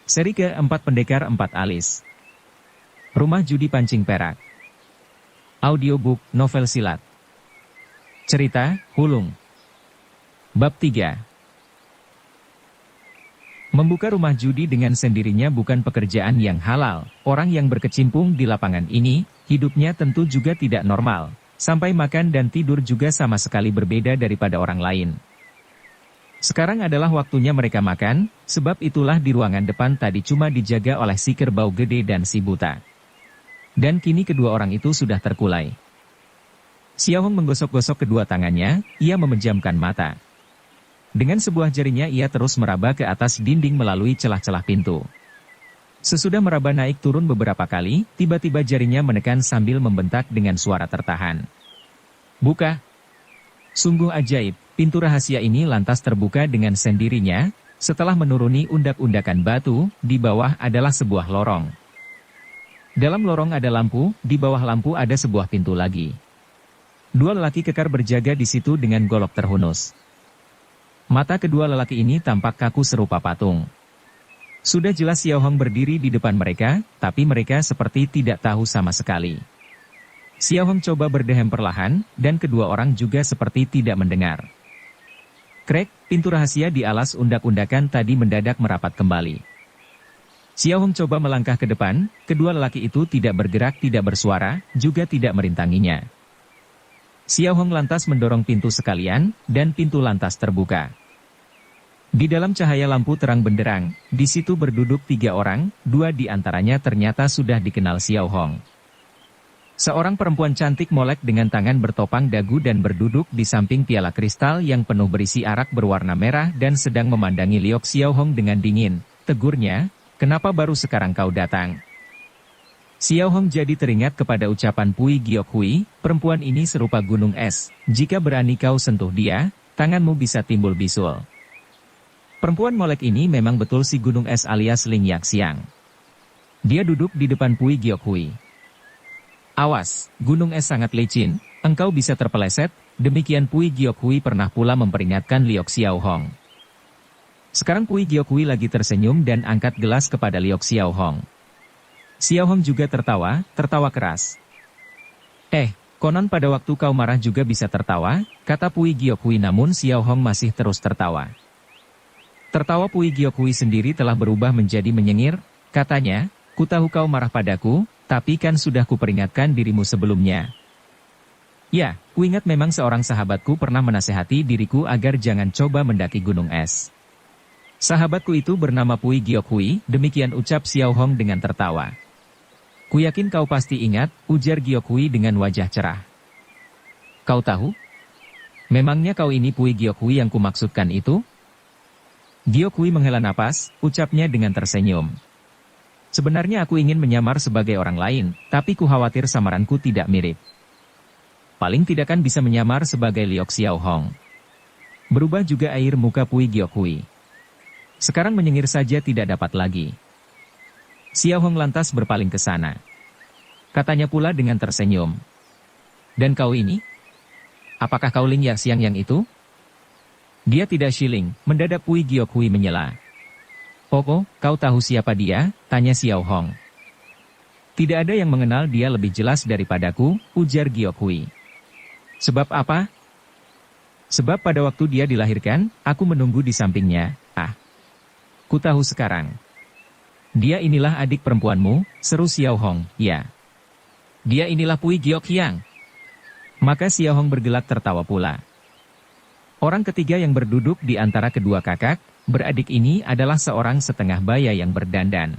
Seri ke-4 Pendekar Empat Alis. Rumah Judi Pancing Perak. Audiobook, novel silat. Cerita, Hulung. Bab 3. Membuka rumah judi dengan sendirinya bukan pekerjaan yang halal. Orang yang berkecimpung di lapangan ini, hidupnya tentu juga tidak normal. Sampai makan dan tidur juga sama sekali berbeda daripada orang lain. Sekarang adalah waktunya mereka makan, sebab itulah di ruangan depan tadi cuma dijaga oleh si kerbau gede dan si buta. Dan kini kedua orang itu sudah terkulai. Xiao Hong menggosok-gosok kedua tangannya, ia memejamkan mata. Dengan sebuah jarinya ia terus meraba ke atas dinding melalui celah-celah pintu. Sesudah meraba naik turun beberapa kali, tiba-tiba jarinya menekan sambil membentak dengan suara tertahan. "Buka!" Sungguh ajaib, pintu rahasia ini lantas terbuka dengan sendirinya. Setelah menuruni undak-undakan batu, di bawah adalah sebuah lorong. Dalam lorong ada lampu, di bawah lampu ada sebuah pintu lagi. Dua lelaki kekar berjaga di situ dengan golok terhunus. Mata kedua lelaki ini tampak kaku serupa patung. Sudah jelas Xiao Hong berdiri di depan mereka, tapi mereka seperti tidak tahu sama sekali. Xiao Hong coba berdehem perlahan, dan kedua orang juga seperti tidak mendengar. Krek, pintu rahasia di alas undak-undakan tadi mendadak merapat kembali. Xiao Hong coba melangkah ke depan, kedua lelaki itu tidak bergerak, tidak bersuara, juga tidak merintanginya. Xiao Hong lantas mendorong pintu sekalian, dan pintu lantas terbuka. Di dalam cahaya lampu terang benderang, di situ berduduk 3 orang, 2 di antaranya ternyata sudah dikenal Xiao Hong. Seorang perempuan cantik molek dengan tangan bertopang dagu dan berduduk di samping piala kristal yang penuh berisi arak berwarna merah dan sedang memandangi Liok Xiao Hong dengan dingin. Tegurnya, "Kenapa baru sekarang kau datang?" Xiao Hong jadi teringat kepada ucapan Pui Giok Hui, perempuan ini serupa gunung es, jika berani kau sentuh dia, tanganmu bisa timbul bisul. Perempuan molek ini memang betul si gunung es alias Ling Yaxiang. Dia duduk di depan Pui Giok Hui. "Awas, gunung es sangat licin, engkau bisa terpeleset," demikian Pui Giok Hui pernah pula memperingatkan Liok Xiao Hong. Sekarang Pui Giok Hui lagi tersenyum dan angkat gelas kepada Liok Xiao Hong. Xiao Hong juga tertawa, tertawa keras. Konon pada waktu kau marah juga bisa tertawa," kata Pui Giok Hui, namun Xiao Hong masih terus tertawa. Tertawa Pui Giok Hui sendiri telah berubah menjadi menyengir, katanya, "Ku tahu kau marah padaku, tapi kan sudah kuperingatkan dirimu sebelumnya." "Ya, kuingat memang seorang sahabatku pernah menasehati diriku agar jangan coba mendaki gunung es. Sahabatku itu bernama Pui Giok Hui," demikian ucap Xiao Hong dengan tertawa. "Ku yakin kau pasti ingat," ujar Giok Hui dengan wajah cerah. "Kau tahu? Memangnya kau ini Pui Giok Hui yang kumaksudkan itu?" Giok Hui menghela napas, ucapnya dengan tersenyum. "Sebenarnya aku ingin menyamar sebagai orang lain, tapi ku khawatir samaranku tidak mirip. Paling tidak kan bisa menyamar sebagai Liok Xiao Hong." Berubah juga air muka Pui Giok Hui. Sekarang menyengir saja tidak dapat lagi. Xiao Hong lantas berpaling ke sana. Katanya pula dengan tersenyum. "Dan kau ini? Apakah kau Ling Yaxiang yang itu?" "Dia tidak Shiling," mendadak Pui Giok Hui menyela. "Oh, kau tahu siapa dia?" tanya Xiao Hong. "Tidak ada yang mengenal dia lebih jelas daripadaku," ujar Giok Hui. "Sebab apa?" "Sebab pada waktu dia dilahirkan, aku menunggu di sampingnya." "Ku tahu sekarang. Dia inilah adik perempuanmu," seru Xiao Hong. "Ya. Dia inilah Pui Giok Hiang." Maka Xiao Hong bergelak tertawa pula. Orang ketiga yang berduduk di antara kedua kakak beradik ini adalah seorang setengah baya yang berdandan.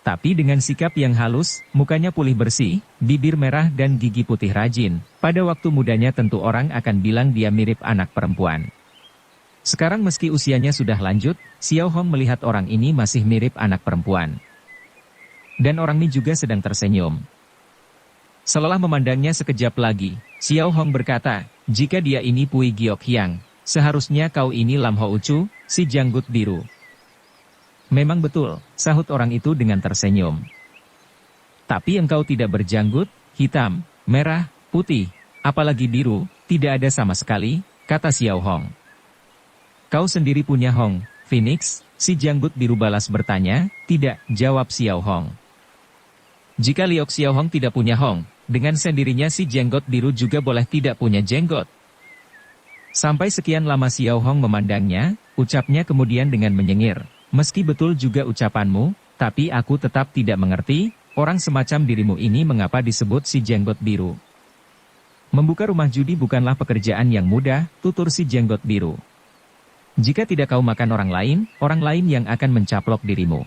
Tapi dengan sikap yang halus, mukanya pulih bersih, bibir merah dan gigi putih rajin. Pada waktu mudanya tentu orang akan bilang dia mirip anak perempuan. Sekarang meski usianya sudah lanjut, Xiao Hong melihat orang ini masih mirip anak perempuan. Dan orang ini juga sedang tersenyum. Setelah memandangnya sekejap lagi, Xiao Hong berkata, "Jika dia ini Pui Giok Hiang, seharusnya kau ini Lam Hou Chu, si janggut biru." "Memang betul," sahut orang itu dengan tersenyum. "Tapi engkau tidak berjanggut, hitam, merah, putih, apalagi biru, tidak ada sama sekali," kata Xiao Hong. "Kau sendiri punya Hong, Phoenix," Si janggut biru balas bertanya, tidak, jawab Xiao Hong. Jika Liok Xiao Hong tidak punya Hong, dengan sendirinya si jenggot biru juga boleh tidak punya jenggot. Sampai sekian lama Xiao Hong memandangnya, ucapnya kemudian dengan menyengir. Meski betul juga ucapanmu, tapi aku tetap tidak mengerti, orang semacam dirimu ini mengapa disebut si jenggot biru. Membuka rumah judi bukanlah pekerjaan yang mudah, tutur si jenggot biru. Jika tidak kau makan orang lain yang akan mencaplok dirimu.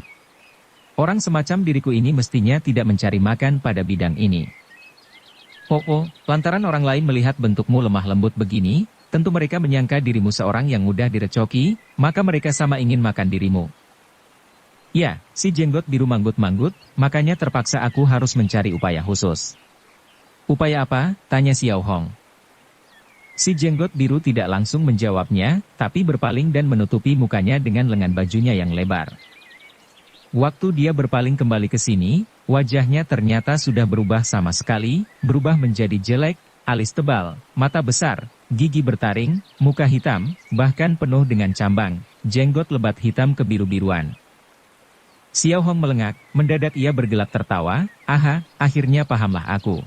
Orang semacam diriku ini mestinya tidak mencari makan pada bidang ini. Lantaran orang lain melihat bentukmu lemah lembut begini, tentu mereka menyangka dirimu seorang yang mudah direcoki, maka mereka sama ingin makan dirimu. Ya, si jenggot biru manggut-manggut, makanya terpaksa aku harus mencari upaya khusus. Upaya apa? Tanya Xiao Hong. Si jenggot biru tidak langsung menjawabnya, tapi berpaling dan menutupi mukanya dengan lengan bajunya yang lebar. Waktu dia berpaling kembali ke sini, wajahnya ternyata sudah berubah sama sekali, berubah menjadi jelek, alis tebal, mata besar, gigi bertaring, muka hitam, bahkan penuh dengan cambang, jenggot lebat hitam kebiru-biruan. Xiao Hong melengak, mendadak ia bergelak tertawa, aha, akhirnya pahamlah aku.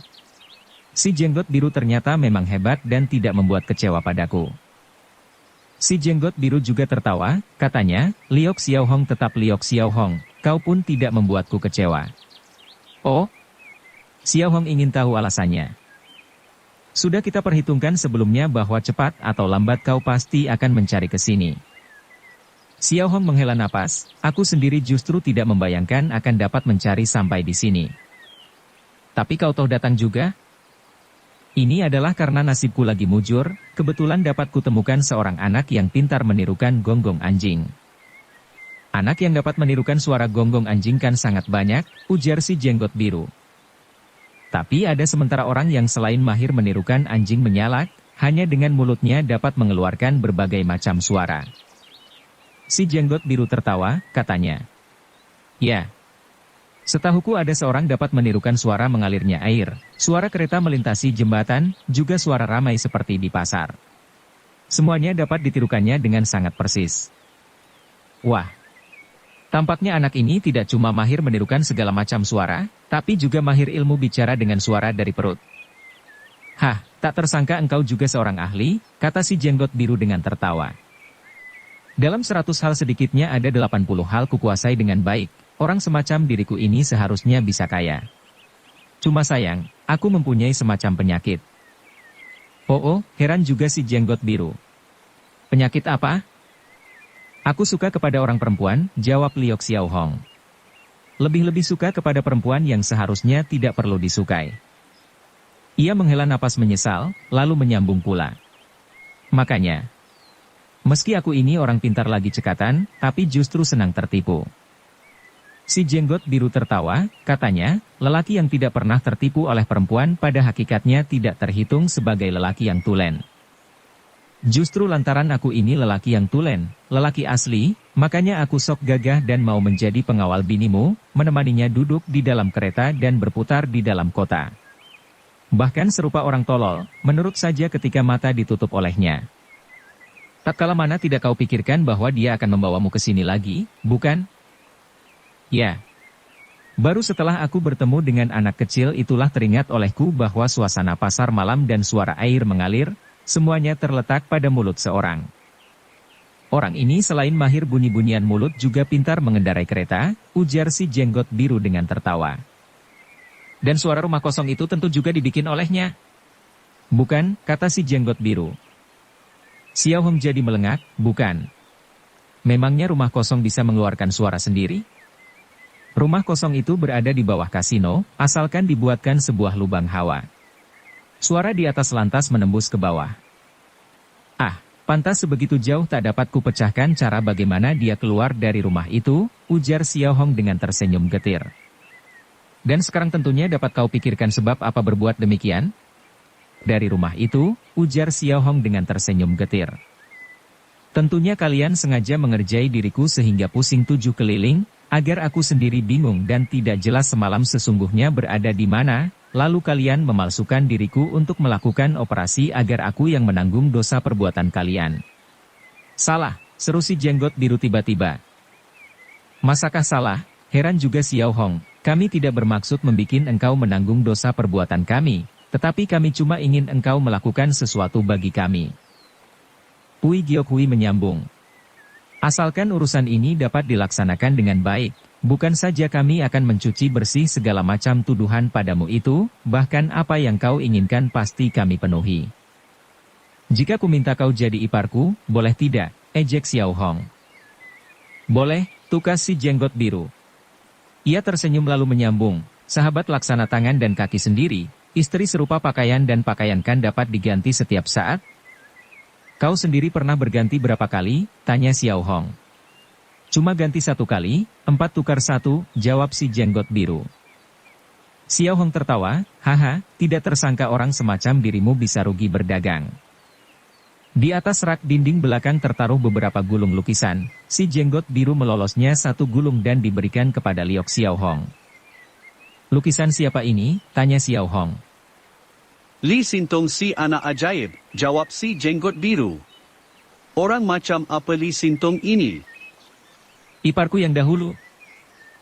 Si jenggot biru ternyata memang hebat dan tidak membuat kecewa padaku. Si jenggot biru juga tertawa, katanya, Liok Xiao Hong tetap Liok Xiao Hong, kau pun tidak membuatku kecewa. Oh? Xiao Hong ingin tahu alasannya. Sudah kita perhitungkan sebelumnya bahwa cepat atau lambat kau pasti akan mencari ke sini. Xiao Hong menghela napas, aku sendiri justru tidak membayangkan akan dapat mencari sampai di sini. Tapi kau toh datang juga? Ini adalah karena nasibku lagi mujur, kebetulan dapat kutemukan seorang anak yang pintar menirukan gonggong anjing. Anak yang dapat menirukan suara gonggong anjing kan sangat banyak, ujar si jenggot biru. Tapi ada sementara orang yang selain mahir menirukan anjing menyalak, hanya dengan mulutnya dapat mengeluarkan berbagai macam suara. Si jenggot biru tertawa, katanya. Ya. Setahuku ada seorang dapat menirukan suara mengalirnya air, suara kereta melintasi jembatan, juga suara ramai seperti di pasar. Semuanya dapat ditirukannya dengan sangat persis. Wah. Tampaknya anak ini tidak cuma mahir menirukan segala macam suara, tapi juga mahir ilmu bicara dengan suara dari perut. Hah, tak tersangka engkau juga seorang ahli, kata si jenggot biru dengan tertawa. Dalam 100 hal sedikitnya ada 80 hal kukuasai dengan baik. Orang semacam diriku ini seharusnya bisa kaya. Cuma sayang, aku mempunyai semacam penyakit. Oh, heran juga si jenggot biru. Penyakit apa? Aku suka kepada orang perempuan, jawab Liok Xiao Hong. Lebih-lebih suka kepada perempuan yang seharusnya tidak perlu disukai. Ia menghela napas menyesal, lalu menyambung pula. Makanya, meski aku ini orang pintar lagi cekatan, tapi justru senang tertipu. Si jenggot biru tertawa, katanya, lelaki yang tidak pernah tertipu oleh perempuan pada hakikatnya tidak terhitung sebagai lelaki yang tulen. Justru lantaran aku ini lelaki yang tulen, lelaki asli, makanya aku sok gagah dan mau menjadi pengawal binimu, menemaninya duduk di dalam kereta dan berputar di dalam kota. Bahkan serupa orang tolol, menurut saja ketika mata ditutup olehnya. Tatkala mana tidak kau pikirkan bahwa dia akan membawamu ke sini lagi, bukan? Ya. Baru setelah aku bertemu dengan anak kecil itulah teringat olehku bahwa suasana pasar malam dan suara air mengalir, semuanya terletak pada mulut seorang. Orang ini selain mahir bunyi-bunyian mulut juga pintar mengendarai kereta, ujar si jenggot biru dengan tertawa. Dan suara rumah kosong itu tentu juga dibikin olehnya. Bukan, kata si jenggot biru. Xiao Hong jadi melengak, bukan. Memangnya rumah kosong bisa mengeluarkan suara sendiri? Rumah kosong itu berada di bawah kasino, asalkan dibuatkan sebuah lubang hawa. Suara di atas lantas menembus ke bawah. Ah, pantas sebegitu jauh tak dapat kupecahkan cara bagaimana dia keluar dari rumah itu, ujar Xiao Hong dengan tersenyum getir. Dan sekarang tentunya dapat kau pikirkan sebab apa berbuat demikian? Dari rumah itu, ujar Xiao Hong dengan tersenyum getir. Tentunya kalian sengaja mengerjai diriku sehingga pusing 7 keliling, agar aku sendiri bingung dan tidak jelas semalam sesungguhnya berada di mana, lalu kalian memalsukan diriku untuk melakukan operasi agar aku yang menanggung dosa perbuatan kalian. Salah, seru si jenggot biru tiba-tiba. Masakah salah? Heran juga Xiao Hong. Kami tidak bermaksud membikin engkau menanggung dosa perbuatan kami, tetapi kami cuma ingin engkau melakukan sesuatu bagi kami. Pui Giokhui menyambung. Asalkan urusan ini dapat dilaksanakan dengan baik, bukan saja kami akan mencuci bersih segala macam tuduhan padamu itu, bahkan apa yang kau inginkan pasti kami penuhi. Jika ku minta kau jadi iparku, boleh tidak? Ejek Xiao Hong. Boleh, tukas si jenggot biru. Ia tersenyum lalu menyambung, sahabat laksana tangan dan kaki sendiri, istri serupa pakaian dan pakaian kan dapat diganti setiap saat? Kau sendiri pernah berganti berapa kali? Tanya Xiao Hong. Cuma ganti 1 kali, 4 tukar 1, jawab si jenggot biru. Xiao Hong tertawa, haha, tidak tersangka orang semacam dirimu bisa rugi berdagang. Di atas rak dinding belakang tertaruh beberapa gulung lukisan, si jenggot biru melolosnya 1 gulung dan diberikan kepada Liok Xiao Hong. Lukisan siapa ini? Tanya Xiao Hong. Li Sintong si anak ajaib, jawab si jenggot biru. Orang macam apa Li Sintong ini? Iparku yang dahulu.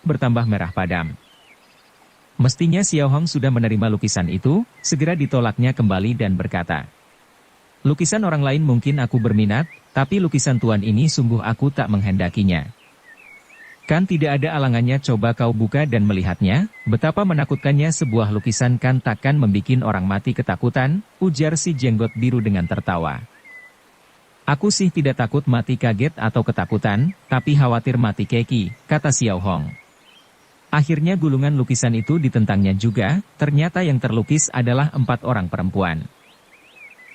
Bertambah merah padam. Mestinya Xiao Hong sudah menerima lukisan itu, segera ditolaknya kembali dan berkata, lukisan orang lain mungkin aku berminat, tapi lukisan tuan ini sungguh aku tak menghendakinya. Kan tidak ada alangannya, coba kau buka dan melihatnya, betapa menakutkannya sebuah lukisan kan takkan membikin orang mati ketakutan, ujar si jenggot biru dengan tertawa. Aku sih tidak takut mati kaget atau ketakutan, tapi khawatir mati keki, kata Xiao Hong. Akhirnya gulungan lukisan itu ditentangnya juga, ternyata yang terlukis adalah 4 orang perempuan.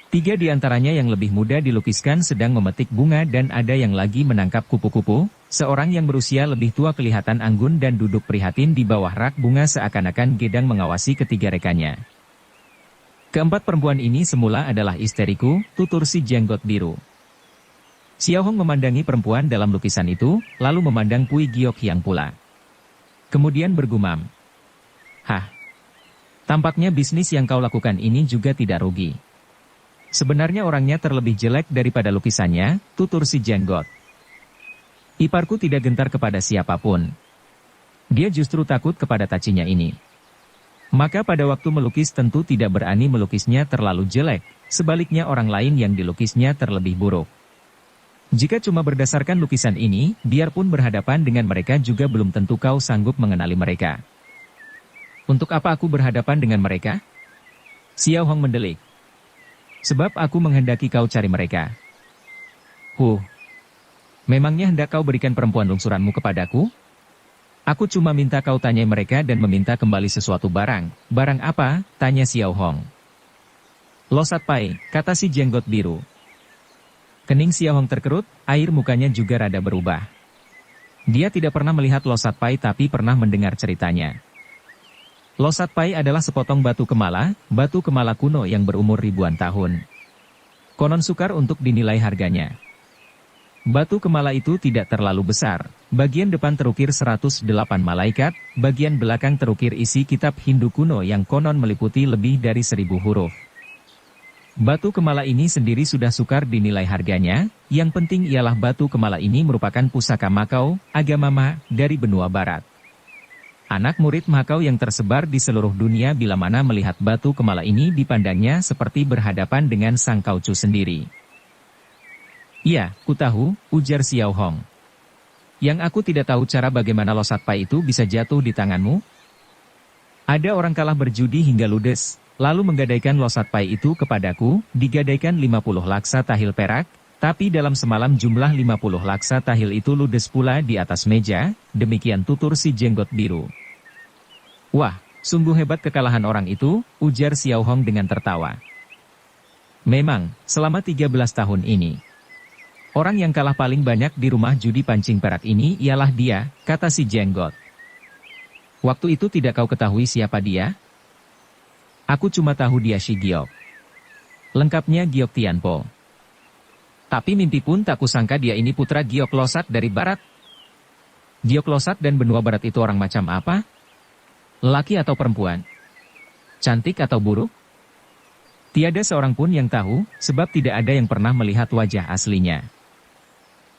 3 di antaranya yang lebih muda dilukiskan sedang memetik bunga dan ada yang lagi menangkap kupu-kupu, seorang yang berusia lebih tua kelihatan anggun dan duduk prihatin di bawah rak bunga seakan-akan gedang mengawasi ketiga rekannya. Keempat perempuan ini semula adalah isteriku, tutur si jenggot biru. Xiao Hong memandangi perempuan dalam lukisan itu, lalu memandang Pui Giok Hyang pula. Kemudian bergumam. Hah, tampaknya bisnis yang kau lakukan ini juga tidak rugi. Sebenarnya orangnya terlebih jelek daripada lukisannya, tutur si jenggot. Iparku tidak gentar kepada siapapun. Dia justru takut kepada tacinya ini. Maka pada waktu melukis tentu tidak berani melukisnya terlalu jelek, sebaliknya orang lain yang dilukisnya terlebih buruk. Jika cuma berdasarkan lukisan ini, biarpun berhadapan dengan mereka juga belum tentu kau sanggup mengenali mereka. Untuk apa aku berhadapan dengan mereka? Xiao Hong mendelik. Sebab aku menghendaki kau cari mereka. Memangnya hendak kau berikan perempuan lungsuranmu kepadaku? Aku cuma minta kau tanyai mereka dan meminta kembali sesuatu barang. Barang apa? Tanya Xiao Hong. Losat pai, kata si jenggot biru. Kening Xiao Hong terkerut, air mukanya juga rada berubah. Dia tidak pernah melihat losat pai tapi pernah mendengar ceritanya. Losat pai adalah sepotong batu kemala kuno yang berumur ribuan tahun. Konon sukar untuk dinilai harganya. Batu kemala itu tidak terlalu besar, bagian depan terukir 108 malaikat, bagian belakang terukir isi kitab Hindu kuno yang konon meliputi lebih dari 1000 huruf. Batu kemala ini sendiri sudah sukar dinilai harganya, yang penting ialah batu kemala ini merupakan pusaka Makau, agama Ma, dari benua barat. Anak murid Makau yang tersebar di seluruh dunia bila mana melihat batu kemala ini dipandangnya seperti berhadapan dengan sang kaucu sendiri. Iya, ku tahu, ujar Xiao Hong. Yang aku tidak tahu cara bagaimana losat pai itu bisa jatuh di tanganmu. Ada orang kalah berjudi hingga ludes, lalu menggadaikan losat pai itu kepadaku, digadaikan 50 laksa tahil perak, tapi dalam semalam jumlah 50 laksa tahil itu ludes pula di atas meja, demikian tutur si jenggot biru. Wah, sungguh hebat kekalahan orang itu, ujar Xiao Hong dengan tertawa. Memang, selama 13 tahun ini, orang yang kalah paling banyak di rumah judi pancing perak ini ialah dia, kata si jenggot. Waktu itu tidak kau ketahui siapa dia? Aku cuma tahu dia Shi Giok. Lengkapnya Giok Tianpo. Tapi mimpi pun tak kusangka dia ini putra Giok Losat dari barat. Giok Losat dan benua barat itu orang macam apa? Laki atau perempuan? Cantik atau buruk? Tiada seorang pun yang tahu, sebab tidak ada yang pernah melihat wajah aslinya.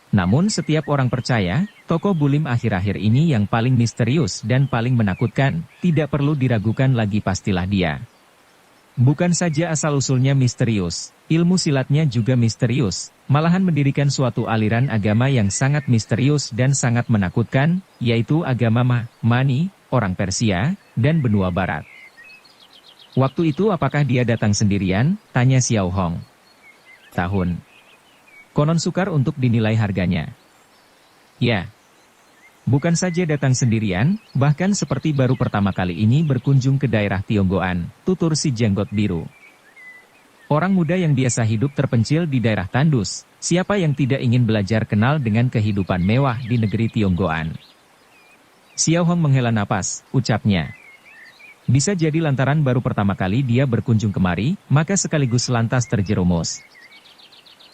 Namun setiap orang percaya, Tokoh Bulim akhir-akhir ini yang paling misterius dan paling menakutkan, tidak perlu diragukan lagi pastilah dia. Bukan saja asal-usulnya misterius, ilmu silatnya juga misterius, malahan mendirikan suatu aliran agama yang sangat misterius dan sangat menakutkan, yaitu agama Mani, orang Persia, dan benua barat. Waktu itu apakah dia datang sendirian? Tanya Xiao Hong. Tahun. Konon sukar untuk dinilai harganya. Ya. Bukan saja datang sendirian, bahkan seperti baru pertama kali ini berkunjung ke daerah Tionggoan, tutur si jenggot biru. Orang muda yang biasa hidup terpencil di daerah tandus, siapa yang tidak ingin belajar kenal dengan kehidupan mewah di negeri Tionggoan? Xiao Hong menghela napas, ucapnya. Bisa jadi lantaran baru pertama kali dia berkunjung kemari, maka sekaligus lantas terjerumus.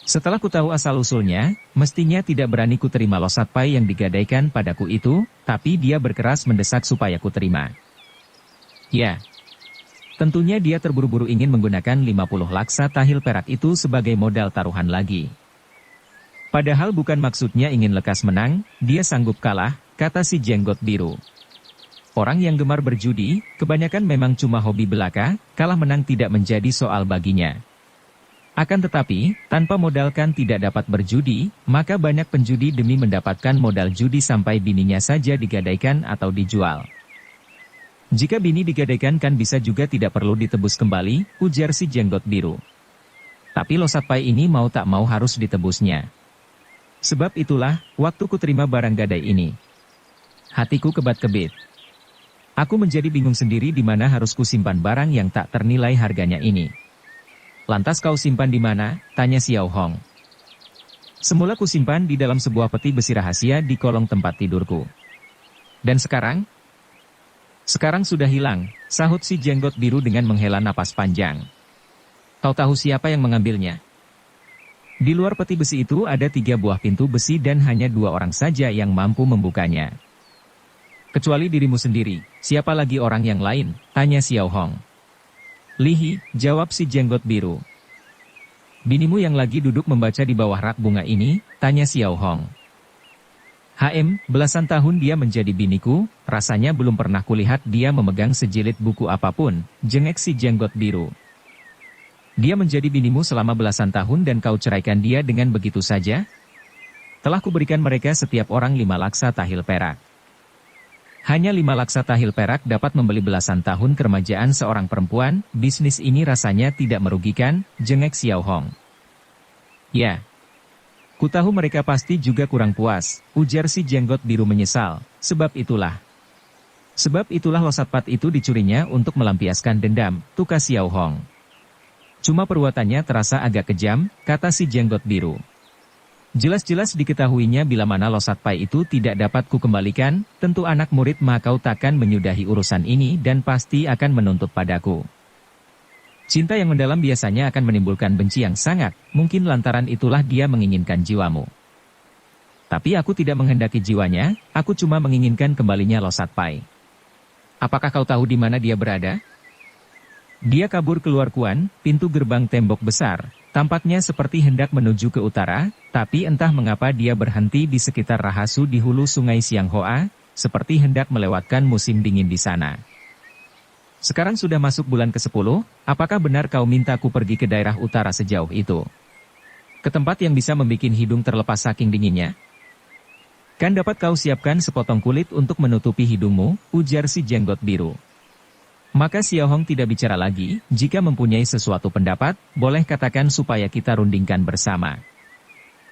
Setelah ku tahu asal-usulnya, mestinya tidak berani ku terima losat pai yang digadaikan padaku itu, tapi dia berkeras mendesak supaya ku terima. Ya. Tentunya dia terburu-buru ingin menggunakan 50 laksa tahil perak itu sebagai modal taruhan lagi. Padahal bukan maksudnya ingin lekas menang, dia sanggup kalah, kata si jenggot biru. Orang yang gemar berjudi, kebanyakan memang cuma hobi belaka, kalah menang tidak menjadi soal baginya. Akan tetapi, tanpa modalkan tidak dapat berjudi, maka banyak penjudi demi mendapatkan modal judi sampai bininya saja digadaikan atau dijual. Jika bini digadaikan kan bisa juga tidak perlu ditebus kembali, ujar si jenggot biru. Tapi losat pai ini mau tak mau harus ditebusnya. Sebab itulah, waktu ku terima barang gadai ini. Hatiku kebat-kebit. Aku menjadi bingung sendiri di mana harus ku simpan barang yang tak ternilai harganya ini. Lantas kau simpan di mana? Tanya Xiao Hong. Semula ku simpan di dalam sebuah peti besi rahasia di kolong tempat tidurku. Dan sekarang? Sekarang sudah hilang, sahut si jenggot biru dengan menghela napas panjang. Kau tahu siapa yang mengambilnya? Di luar peti besi itu ada 3 buah pintu besi dan hanya 2 orang saja yang mampu membukanya. Kecuali dirimu sendiri, siapa lagi orang yang lain? Tanya Xiao Hong. Lihi, jawab si jenggot biru. Binimu yang lagi duduk membaca di bawah rak bunga ini? Tanya Xiao Hong. Belasan tahun dia menjadi biniku, rasanya belum pernah kulihat dia memegang sejilid buku apapun, jengek si jenggot biru. Dia menjadi binimu selama belasan tahun dan kau ceraikan dia dengan begitu saja? Telah kuberikan mereka setiap orang 5 laksa tahil perak. Hanya 5 laksa tahil perak dapat membeli belasan tahun keremajaan seorang perempuan, bisnis ini rasanya tidak merugikan, jengek Xiao Hong. Ya. Ku tahu mereka pasti juga kurang puas, ujar si jenggot biru menyesal, sebab itulah losat pat itu dicurinya untuk melampiaskan dendam, tukar Xiao Hong. Cuma perbuatannya terasa agak kejam, kata si jenggot biru. Jelas-jelas diketahuinya bila mana losat pai itu tidak dapat kukembalikan, tentu anak murid Makau takkan menyudahi urusan ini dan pasti akan menuntut padaku. Cinta yang mendalam biasanya akan menimbulkan benci yang sangat, mungkin lantaran itulah dia menginginkan jiwamu. Tapi aku tidak menghendaki jiwanya, aku cuma menginginkan kembalinya losat pai. Apakah kau tahu di mana dia berada? Dia kabur keluar Kuan, pintu gerbang tembok besar. Tampaknya seperti hendak menuju ke utara, tapi entah mengapa dia berhenti di sekitar Rahasu di hulu sungai Xianghoa, seperti hendak melewatkan musim dingin di sana. Sekarang sudah masuk bulan ke-10, apakah benar kau minta ku pergi ke daerah utara sejauh itu? Ke tempat yang bisa membuat hidung terlepas saking dinginnya? Kan dapat kau siapkan sepotong kulit untuk menutupi hidungmu, ujar si jenggot biru. Maka Xiao Hong tidak bicara lagi, jika mempunyai sesuatu pendapat, boleh katakan supaya kita rundingkan bersama.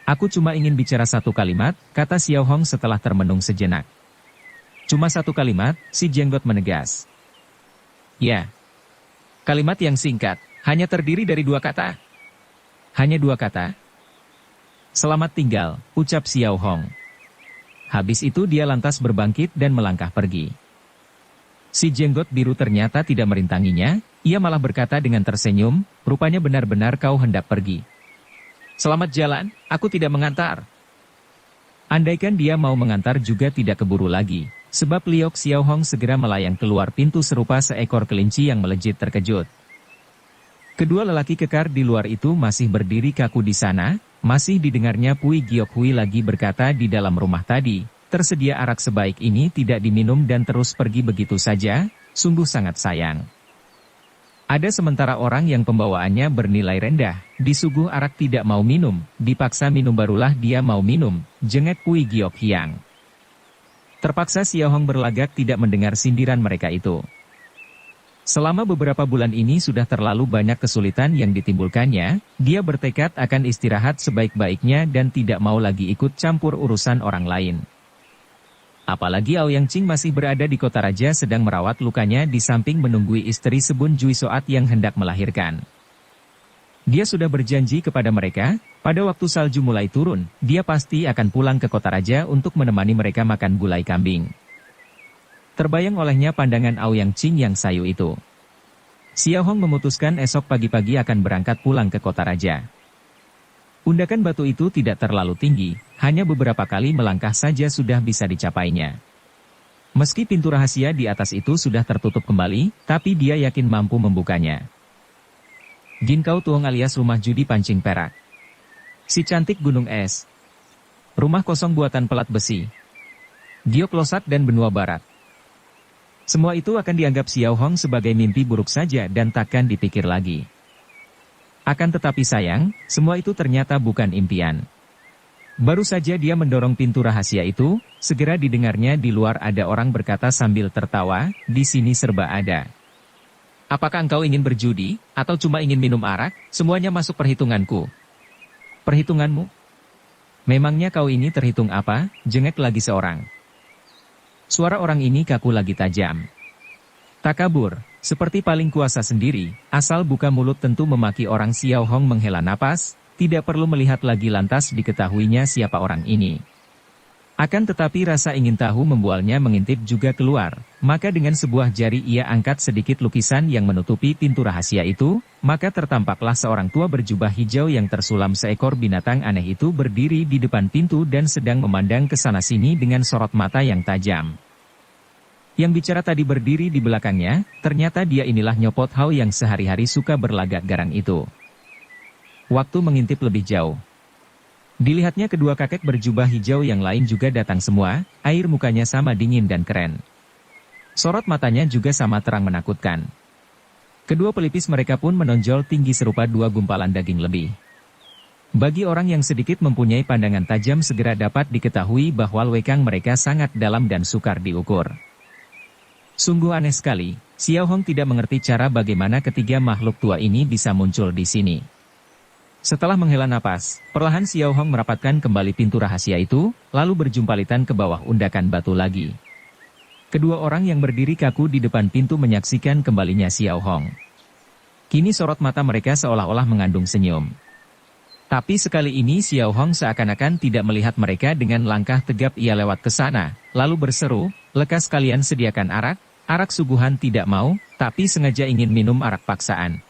Aku cuma ingin bicara 1 kalimat, kata Xiao Hong setelah termenung sejenak. Cuma 1 kalimat, si jenggot menegas. Ya. Kalimat yang singkat, hanya terdiri dari 2 kata. Hanya 2 kata. Selamat tinggal, ucap Xiao Hong. Habis itu dia lantas berbangkit dan melangkah pergi. Si jenggot biru ternyata tidak merintanginya, ia malah berkata dengan tersenyum, rupanya benar-benar kau hendak pergi. Selamat jalan, aku tidak mengantar. Andaikan dia mau mengantar juga tidak keburu lagi, sebab Liok Xiao Hong segera melayang keluar pintu serupa seekor kelinci yang melejit terkejut. Kedua lelaki kekar di luar itu masih berdiri kaku di sana, masih didengarnya Pui Giok Hui lagi berkata di dalam rumah tadi, tersedia arak sebaik ini tidak diminum dan terus pergi begitu saja, sungguh sangat sayang. Ada sementara orang yang pembawaannya bernilai rendah, disuguh arak tidak mau minum, dipaksa minum barulah dia mau minum, jengek Pui Giok Hiang. Terpaksa Xiao Hong berlagak tidak mendengar sindiran mereka itu. Selama beberapa bulan ini sudah terlalu banyak kesulitan yang ditimbulkannya, dia bertekad akan istirahat sebaik-baiknya dan tidak mau lagi ikut campur urusan orang lain. Apalagi Aoyang Qing masih berada di kota raja sedang merawat lukanya di samping menunggui istri Sebun Jui Soat yang hendak melahirkan. Dia sudah berjanji kepada mereka, pada waktu salju mulai turun, dia pasti akan pulang ke kota raja untuk menemani mereka makan gulai kambing. Terbayang olehnya pandangan Aoyang Qing yang sayu itu. Xiao Hong memutuskan esok pagi-pagi akan berangkat pulang ke kota raja. Undakan batu itu tidak terlalu tinggi, hanya beberapa kali melangkah saja sudah bisa dicapainya. Meski pintu rahasia di atas itu sudah tertutup kembali, tapi dia yakin mampu membukanya. Ginkau Tuong alias rumah judi pancing perak. Si cantik gunung es. Rumah kosong buatan pelat besi. Giok Losat dan benua barat. Semua itu akan dianggap Xiao Hong sebagai mimpi buruk saja dan takkan dipikir lagi. Akan tetapi sayang, semua itu ternyata bukan impian. Baru saja dia mendorong pintu rahasia itu, segera didengarnya di luar ada orang berkata sambil tertawa, di sini serba ada. Apakah engkau ingin berjudi, atau cuma ingin minum arak, semuanya masuk perhitunganku. Perhitunganmu? Memangnya kau ini terhitung apa, jengek lagi seorang. Suara orang ini kaku lagi tajam. Takabur, seperti paling kuasa sendiri, asal buka mulut tentu memaki orang. Xiao Hong menghela napas, tidak perlu melihat lagi lantas diketahuinya siapa orang ini. Akan tetapi rasa ingin tahu membualnya mengintip juga keluar, maka dengan sebuah jari ia angkat sedikit lukisan yang menutupi pintu rahasia itu, maka tertampaklah seorang tua berjubah hijau yang tersulam seekor binatang aneh itu berdiri di depan pintu dan sedang memandang ke sana-sini dengan sorot mata yang tajam. Yang bicara tadi berdiri di belakangnya, ternyata dia inilah Nyopot Hao yang sehari-hari suka berlagak garang itu. Waktu mengintip lebih jauh. Dilihatnya kedua kakek berjubah hijau yang lain juga datang semua, air mukanya sama dingin dan keren. Sorot matanya juga sama terang menakutkan. Kedua pelipis mereka pun menonjol tinggi serupa dua gumpalan daging lebih. Bagi orang yang sedikit mempunyai pandangan tajam segera dapat diketahui bahwa lwekang mereka sangat dalam dan sukar diukur. Sungguh aneh sekali, Xiao Hong tidak mengerti cara bagaimana ketiga makhluk tua ini bisa muncul di sini. Setelah menghela napas, perlahan Xiao Hong merapatkan kembali pintu rahasia itu, lalu berjumpalitan ke bawah undakan batu lagi. Kedua orang yang berdiri kaku di depan pintu menyaksikan kembalinya Xiao Hong. Kini sorot mata mereka seolah-olah mengandung senyum. Tapi sekali ini Xiao Hong seakan-akan tidak melihat mereka. Dengan langkah tegap ia lewat ke sana, lalu berseru, "Lekas kalian sediakan arak, arak suguhan tidak mau, tapi sengaja ingin minum arak paksaan."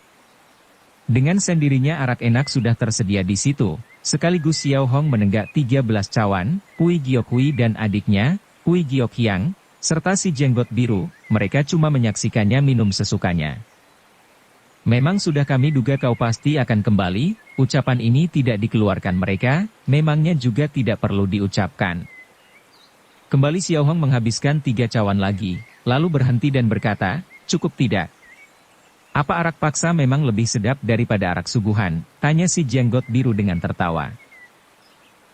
Dengan sendirinya arak enak sudah tersedia di situ, sekaligus Xiao Hong menenggak 13 cawan, Pui Giok Hui dan adiknya, Pui Giok Hiang, serta si jenggot biru, mereka cuma menyaksikannya minum sesukanya. "Memang sudah kami duga kau pasti akan kembali," ucapan ini tidak dikeluarkan mereka, memangnya juga tidak perlu diucapkan. Kembali Xiao Hong menghabiskan 3 cawan lagi, lalu berhenti dan berkata, "Cukup tidak? Apa arak paksa memang lebih sedap daripada arak suguhan?" tanya si jenggot biru dengan tertawa.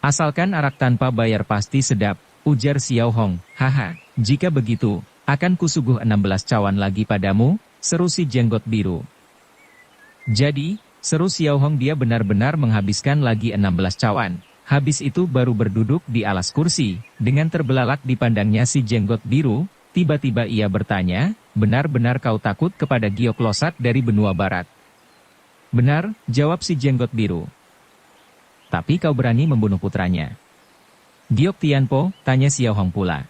"Asalkan arak tanpa bayar pasti sedap," ujar Xiao Hong. "Haha, jika begitu, akan kusuguh 16 cawan lagi padamu," seru si jenggot biru. Jadi, seru Xiao Hong, dia benar-benar menghabiskan lagi 16 cawan. Habis itu baru berduduk di alas kursi, dengan terbelalak dipandangnya si jenggot biru, tiba-tiba ia bertanya, "Benar-benar kau takut kepada Giok Losat dari benua barat?" "Benar," jawab si jenggot biru. "Tapi kau berani membunuh putranya?" "Giok Tianpo?" tanya Xiao Hong pula.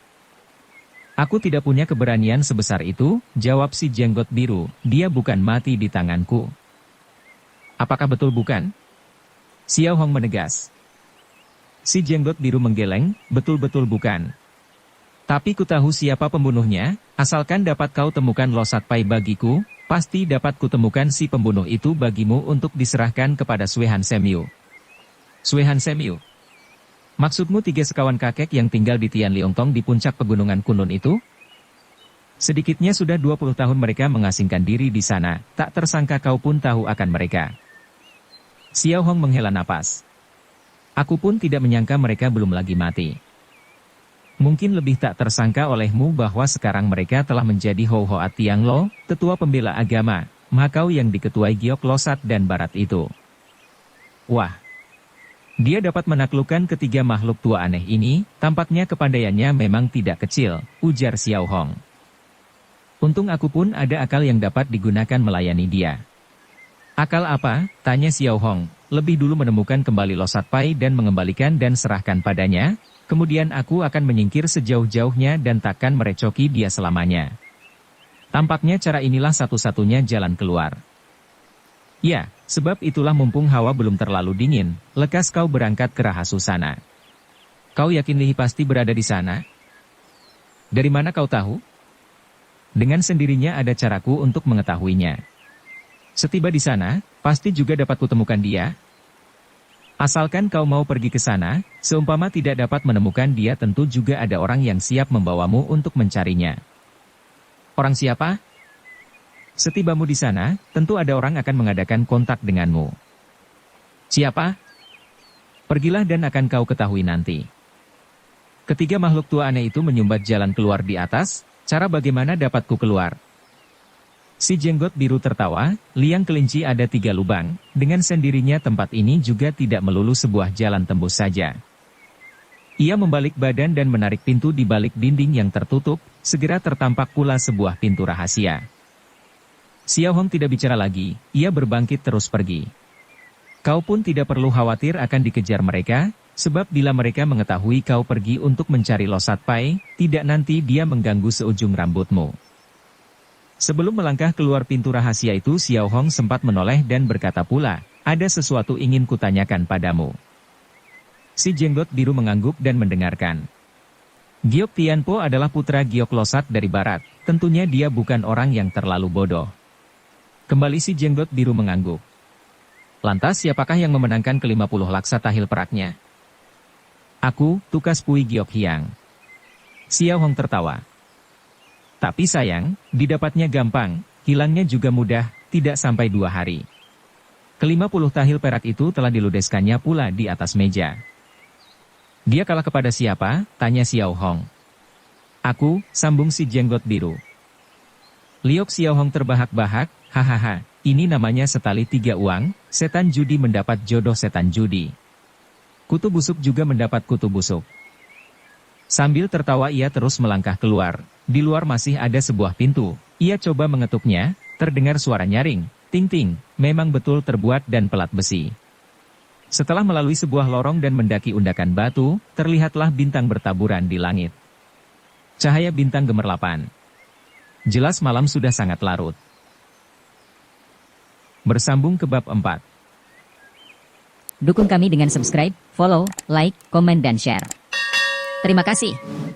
"Aku tidak punya keberanian sebesar itu," jawab si jenggot biru, "dia bukan mati di tanganku." "Apakah betul bukan?" Xiao Hong menegas. Si jenggot biru menggeleng, "Betul-betul bukan. Tapi ku tahu siapa pembunuhnya, asalkan dapat kau temukan Losat Pai bagiku, pasti dapat kutemukan si pembunuh itu bagimu untuk diserahkan kepada Sui Han Semyu." "Sui Han Semyu?" Maksudmu 3 sekawan kakek yang tinggal di Tian Liongtong di puncak pegunungan Kunlun itu? Sedikitnya sudah 20 tahun mereka mengasingkan diri di sana, tak tersangka kau pun tahu akan mereka. Xiao Hong menghela napas. Aku pun tidak menyangka mereka belum lagi mati. Mungkin lebih tak tersangka olehmu bahwa sekarang mereka telah menjadi Hou Hoa Tiang Lo, tetua pembela agama, Makau yang diketuai Giok Losat dan Barat itu. Wah! Dia dapat menaklukkan ketiga makhluk tua aneh ini, tampaknya kepandaiannya memang tidak kecil, ujar Xiao Hong. Untung aku pun ada akal yang dapat digunakan melayani dia. Akal apa? Tanya Xiao Hong, lebih dulu menemukan kembali Losat Pai dan mengembalikan dan serahkan padanya, kemudian aku akan menyingkir sejauh-jauhnya dan takkan merecoki dia selamanya. Tampaknya cara inilah satu-satunya jalan keluar. Ya, sebab itulah mumpung hawa belum terlalu dingin, lekas kau berangkat ke Rahasusana. Kau yakin Lihi pasti berada di sana? Dari mana kau tahu? Dengan sendirinya ada caraku untuk mengetahuinya. Setiba di sana, pasti juga dapat kutemukan dia. Asalkan kau mau pergi ke sana, seumpama tidak dapat menemukan dia tentu juga ada orang yang siap membawamu untuk mencarinya. Orang siapa? Setibamu di sana, tentu ada orang akan mengadakan kontak denganmu. Siapa? Pergilah dan akan kau ketahui nanti. Ketiga makhluk tua aneh itu menyumbat jalan keluar di atas, cara bagaimana dapatku keluar? Si jenggot biru tertawa, liang kelinci ada 3 lubang, dengan sendirinya tempat ini juga tidak melulu sebuah jalan tembus saja. Ia membalik badan dan menarik pintu di balik dinding yang tertutup, segera tertampak pula sebuah pintu rahasia. Xiao Hong tidak bicara lagi, ia berbangkit terus pergi. Kau pun tidak perlu khawatir akan dikejar mereka, sebab bila mereka mengetahui kau pergi untuk mencari Losat Pai, tidak nanti dia mengganggu seujung rambutmu. Sebelum melangkah keluar pintu rahasia itu Xiao Hong sempat menoleh dan berkata pula, ada sesuatu ingin kutanyakan padamu. Si jenggot biru mengangguk dan mendengarkan. Giok Tianpo adalah putra Giok Losat dari barat, tentunya dia bukan orang yang terlalu bodoh. Kembali si jenggot biru mengangguk. Lantas siapakah yang memenangkan ke-50 laksa tahil peraknya? Aku, Tukas Pui Giok Hiang. Xiao Hong tertawa. Tapi sayang, didapatnya gampang, hilangnya juga mudah, tidak sampai 2 hari. Ke-50 tahil perak itu telah diludeskannya pula di atas meja. Dia kalah kepada siapa? Tanya Xiao Hong. Aku, sambung si jenggot biru. Liok Xiao Hong terbahak-bahak, hahaha, ini namanya setali 3 uang, setan judi mendapat jodoh setan judi. Kutu busuk juga mendapat kutu busuk. Sambil tertawa ia terus melangkah keluar, di luar masih ada sebuah pintu, ia coba mengetuknya, terdengar suara nyaring, ting-ting, memang betul terbuat dan pelat besi. Setelah melalui sebuah lorong dan mendaki undakan batu, terlihatlah bintang bertaburan di langit. Cahaya bintang gemerlapan. Jelas malam sudah sangat larut. Bersambung ke bab 4. Dukung kami dengan subscribe, follow, like, komen dan share. Terima kasih.